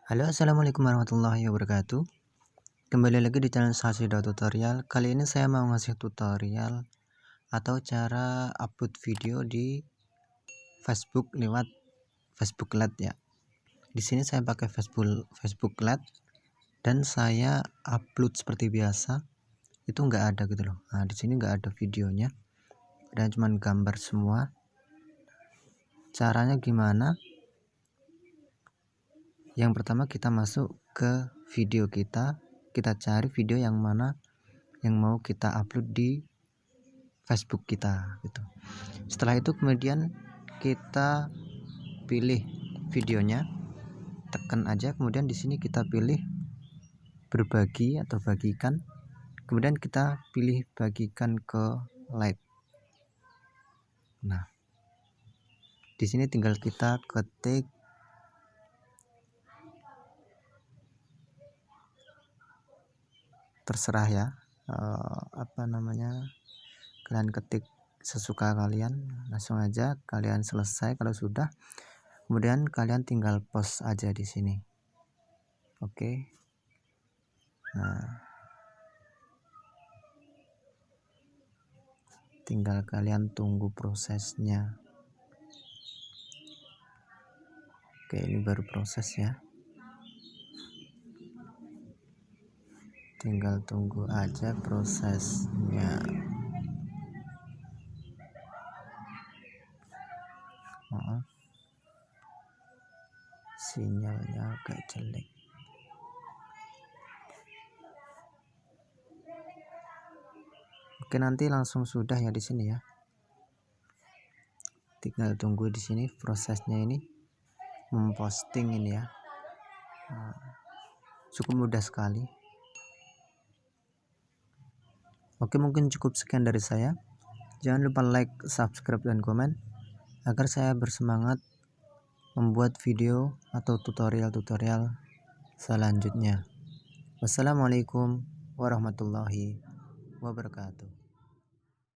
Halo, assalamualaikum warahmatullahi wabarakatuh. Kembali lagi di channel Sasido Tutorial. Kali ini saya mau ngasih tutorial atau cara upload video di Facebook lewat Facebook Lite ya. Di sini saya pakai Facebook Lite dan saya upload seperti biasa. Itu nggak ada gitu loh. Nah, di sini nggak ada videonya dan cuman gambar semua. Caranya gimana? Yang pertama kita masuk ke video kita cari video yang mana yang mau kita upload di Facebook kita gitu. Setelah itu kemudian kita pilih videonya, tekan aja, kemudian di sini kita pilih berbagi atau bagikan, kemudian kita pilih bagikan ke like. Nah, di sini tinggal kita ketik terserah ya, kalian ketik sesuka kalian, langsung aja kalian selesai. Kalau sudah, kemudian kalian tinggal post aja di sini. Oke. Nah, tinggal kalian tunggu prosesnya. Oke, ini baru proses ya. Tinggal tunggu aja prosesnya. Maaf, sinyalnya agak jelek. Oke, nanti langsung sudah ya di sini ya. Tinggal tunggu di sini prosesnya ini memposting ini ya. Nah, cukup mudah sekali. Oke, mungkin cukup sekian dari saya. Jangan lupa like, subscribe, dan komen agar saya bersemangat membuat video atau tutorial-tutorial selanjutnya. Wassalamualaikum warahmatullahi wabarakatuh.